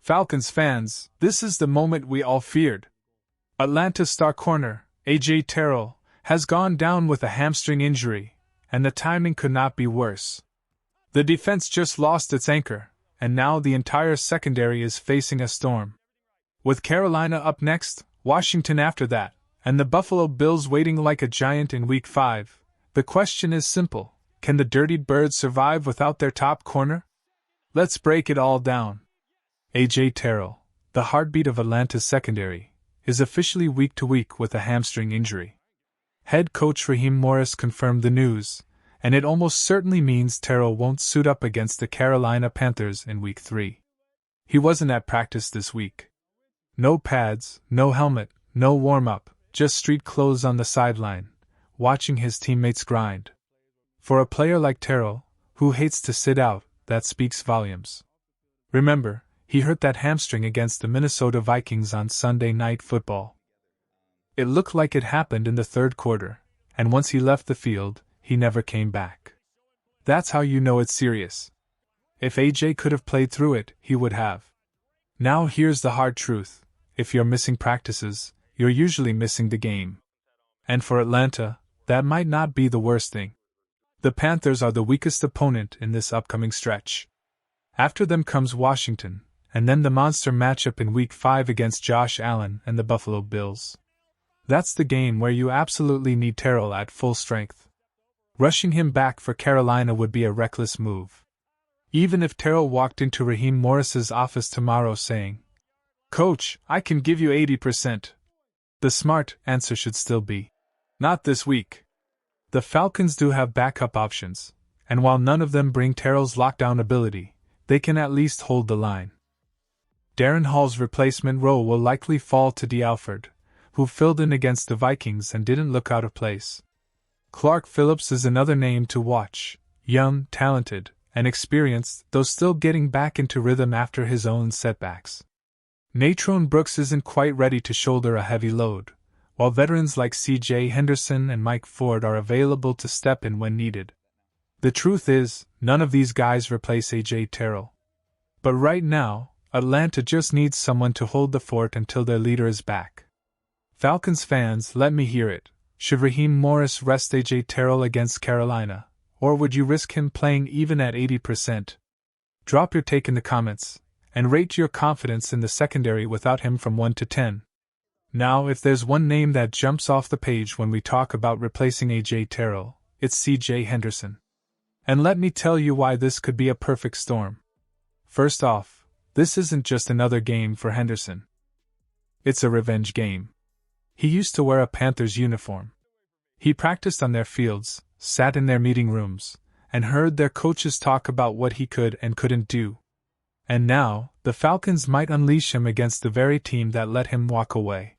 Falcons fans, this is the moment we all feared. Atlanta star corner, A.J. Terrell, has gone down with a hamstring injury, and the timing could not be worse. The defense just lost its anchor, and now the entire secondary is facing a storm. With Carolina up next, Washington after that, and the Buffalo Bills waiting like a giant in Week 5, the question is simple: can the Dirty Birds survive without their top corner? Let's break it all down. A.J. Terrell, the heartbeat of Atlanta's secondary, is officially week to week with a hamstring injury. Head coach Raheem Morris confirmed the news, and it almost certainly means Terrell won't suit up against the Carolina Panthers in Week 3. He wasn't at practice this week. No pads, no helmet, no warm-up, just street clothes on the sideline, watching his teammates grind. For a player like Terrell, who hates to sit out, that speaks volumes. Remember, he hurt that hamstring against the Minnesota Vikings on Sunday Night Football. It looked like it happened in the third quarter, and once he left the field, he never came back. That's how you know it's serious. If AJ could have played through it, he would have. Now here's the hard truth: if you're missing practices, you're usually missing the game. And for Atlanta, that might not be the worst thing. The Panthers are the weakest opponent in this upcoming stretch. After them comes Washington, and then the monster matchup in Week 5 against Josh Allen and the Buffalo Bills. That's the game where you absolutely need Terrell at full strength. Rushing him back for Carolina would be a reckless move. Even if Terrell walked into Raheem Morris's office tomorrow saying, "Coach, I can give you 80%. The smart answer should still be, "Not this week." The Falcons do have backup options, and while none of them bring Terrell's lockdown ability, they can at least hold the line. Darren Hall's replacement role will likely fall to D. Alford, who filled in against the Vikings and didn't look out of place. Clark Phillips is another name to watch, young, talented, and experienced, though still getting back into rhythm after his own setbacks. Natrone Brooks isn't quite ready to shoulder a heavy load, while veterans like C.J. Henderson and Mike Ford are available to step in when needed. The truth is, none of these guys replace A.J. Terrell. But right now, Atlanta just needs someone to hold the fort until their leader is back. Falcons fans, let me hear it. Should Raheem Morris rest A.J. Terrell against Carolina, or would you risk him playing even at 80%? Drop your take in the comments, and rate your confidence in the secondary without him from 1 to 10. Now, if there's one name that jumps off the page when we talk about replacing A.J. Terrell, it's C.J. Henderson. And let me tell you why this could be a perfect storm. First off, this isn't just another game for Henderson. It's a revenge game. He used to wear a Panthers uniform. He practiced on their fields, sat in their meeting rooms, and heard their coaches talk about what he could and couldn't do. And now, the Falcons might unleash him against the very team that let him walk away.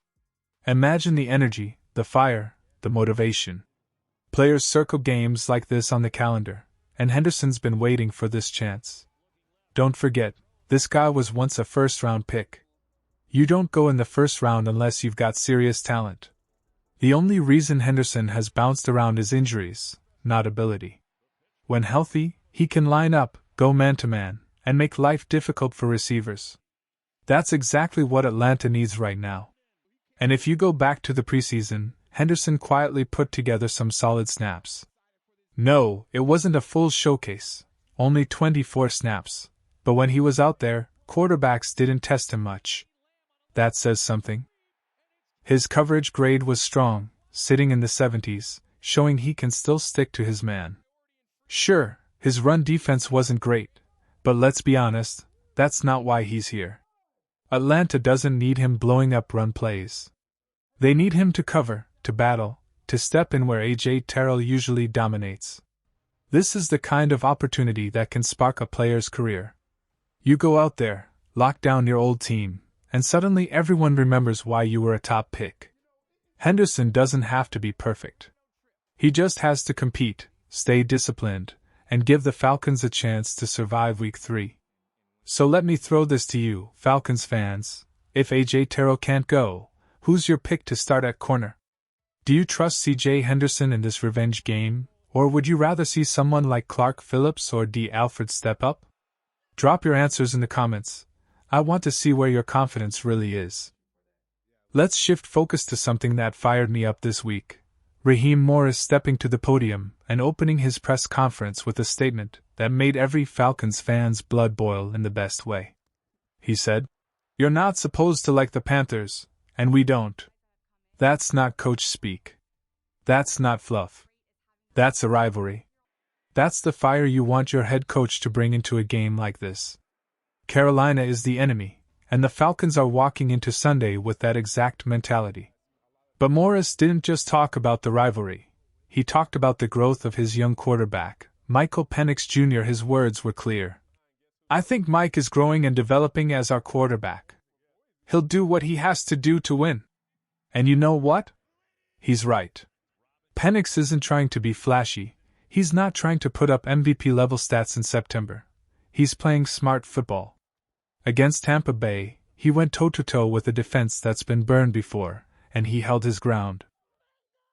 Imagine the energy, the fire, the motivation. Players circle games like this on the calendar, and Henderson's been waiting for this chance. Don't forget, this guy was once a first-round pick. You don't go in the first round unless you've got serious talent. The only reason Henderson has bounced around is injuries, not ability. When healthy, he can line up, go man-to-man, and make life difficult for receivers. That's exactly what Atlanta needs right now. And if you go back to the preseason, Henderson quietly put together some solid snaps. No, it wasn't a full showcase, only 24 snaps, but when he was out there, quarterbacks didn't test him much. That says something. His coverage grade was strong, sitting in the 70s, showing he can still stick to his man. Sure, his run defense wasn't great, but let's be honest, that's not why he's here. Atlanta doesn't need him blowing up run plays. They need him to cover, to battle, to step in where A.J. Terrell usually dominates. This is the kind of opportunity that can spark a player's career. You go out there, lock down your old team, and suddenly everyone remembers why you were a top pick. Henderson doesn't have to be perfect. He just has to compete, stay disciplined, and give the Falcons a chance to survive Week 3. So let me throw this to you, Falcons fans. If A.J. Terrell can't go, who's your pick to start at corner? Do you trust C.J. Henderson in this revenge game, or would you rather see someone like Clark Phillips or D. Alford step up? Drop your answers in the comments. I want to see where your confidence really is. Let's shift focus to something that fired me up this week. Raheem Morris stepping to the podium and opening his press conference with a statement that made every Falcons fan's blood boil in the best way. He said, "You're not supposed to like the Panthers, and we don't. That's not coach speak. That's not fluff. That's a rivalry. That's the fire you want your head coach to bring into a game like this. Carolina is the enemy, and the Falcons are walking into Sunday with that exact mentality." But Morris didn't just talk about the rivalry. He talked about the growth of his young quarterback, Michael Penix Jr. His words were clear. "I think Mike is growing and developing as our quarterback. He'll do what he has to do to win. And you know what? He's right. Penix isn't trying to be flashy. He's not trying to put up MVP-level stats in September. He's playing smart football. Against Tampa Bay, he went toe-to-toe with a defense that's been burned before, and he held his ground.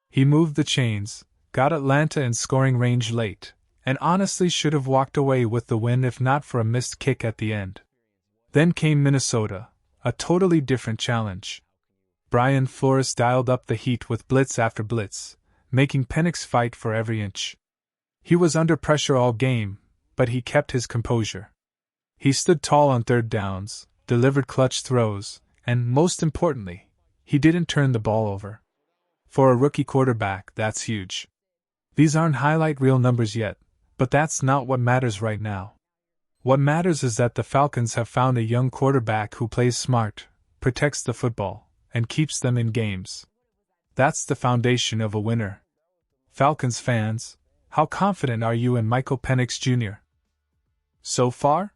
He moved the chains, got Atlanta in scoring range late, and honestly should have walked away with the win if not for a missed kick at the end. Then came Minnesota, a totally different challenge. Brian Flores dialed up the heat with blitz after blitz, making Penix fight for every inch. He was under pressure all game, but he kept his composure. He stood tall on third downs, delivered clutch throws, and, most importantly, he didn't turn the ball over. For a rookie quarterback, that's huge. These aren't highlight reel numbers yet, but that's not what matters right now. What matters is that the Falcons have found a young quarterback who plays smart, protects the football, and keeps them in games. That's the foundation of a winner. Falcons fans, how confident are you in Michael Penix Jr.? So far?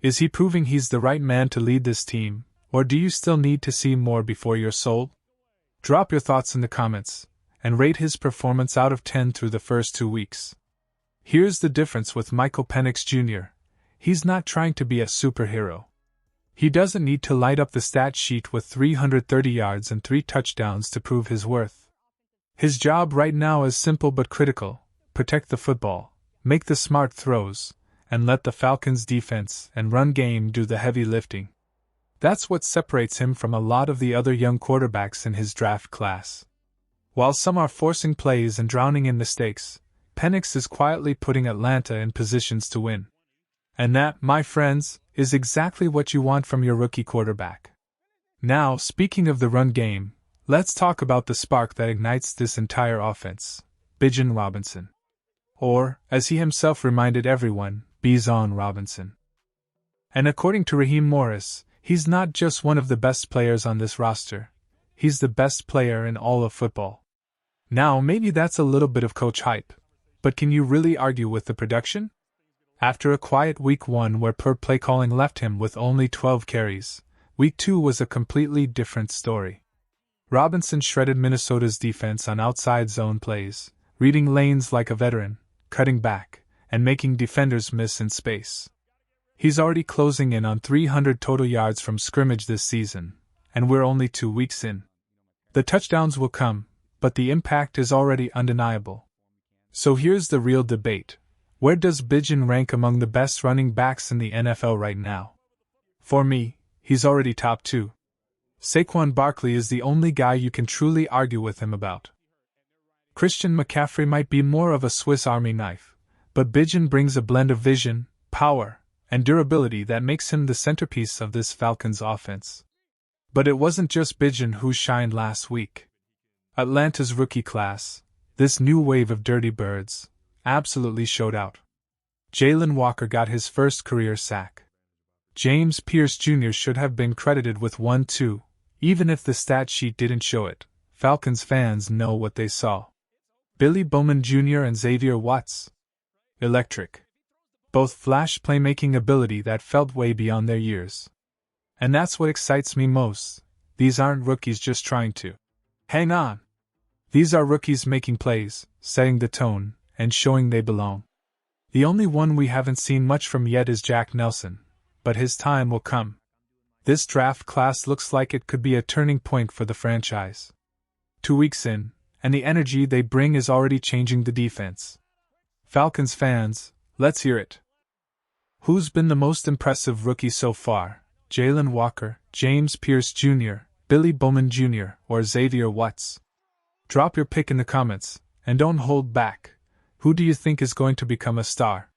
Is he proving he's the right man to lead this team, or do you still need to see more before you're sold? Drop your thoughts in the comments, and rate his performance out of 10 through the first 2 weeks. Here's the difference with Michael Penix Jr. He's not trying to be a superhero. He doesn't need to light up the stat sheet with 330 yards and 3 touchdowns to prove his worth. His job right now is simple but critical: protect the football, make the smart throws, and let the Falcons' defense and run game do the heavy lifting. That's what separates him from a lot of the other young quarterbacks in his draft class. While some are forcing plays and drowning in mistakes, Penix is quietly putting Atlanta in positions to win. And that, my friends, is exactly what you want from your rookie quarterback. Now, speaking of the run game, let's talk about the spark that ignites this entire offense: Bijan Robinson. Or, as he himself reminded everyone, Bijan Robinson. And according to Raheem Morris, he's not just one of the best players on this roster, he's the best player in all of football. Now, maybe that's a little bit of coach hype, but can you really argue with the production? After a quiet Week 1 where poor play calling left him with only 12 carries, Week 2 was a completely different story. Robinson shredded Minnesota's defense on outside zone plays, reading lanes like a veteran, cutting back, and making defenders miss in space. He's already closing in on 300 total yards from scrimmage this season, and we're only 2 weeks in. The touchdowns will come, but the impact is already undeniable. So here's the real debate: where does Bijan rank among the best running backs in the NFL right now? For me, he's already top 2. Saquon Barkley is the only guy you can truly argue with him about. Christian McCaffrey might be more of a Swiss Army knife, but Bijan brings a blend of vision, power, and durability that makes him the centerpiece of this Falcons offense. But it wasn't just Bijan who shined last week. Atlanta's rookie class, this new wave of dirty birds, absolutely showed out. Jalen Walker got his first career sack. James Pierce Jr. should have been credited with 1 too, even if the stat sheet didn't show it. Falcons fans know what they saw. Billy Bowman Jr. and Xavier Watts. Electric. Both flash playmaking ability that felt way beyond their years. And that's what excites me most. These aren't rookies just trying to hang on. These are rookies making plays, setting the tone, and showing they belong. The only one we haven't seen much from yet is Jack Nelson, but his time will come. This draft class looks like it could be a turning point for the franchise. 2 weeks in, and the energy they bring is already changing the defense. Falcons fans, let's hear it. Who's been the most impressive rookie so far? Jalen Walker, James Pierce Jr., Billy Bowman Jr., or Xavier Watts? Drop your pick in the comments, and don't hold back. Who do you think is going to become a star?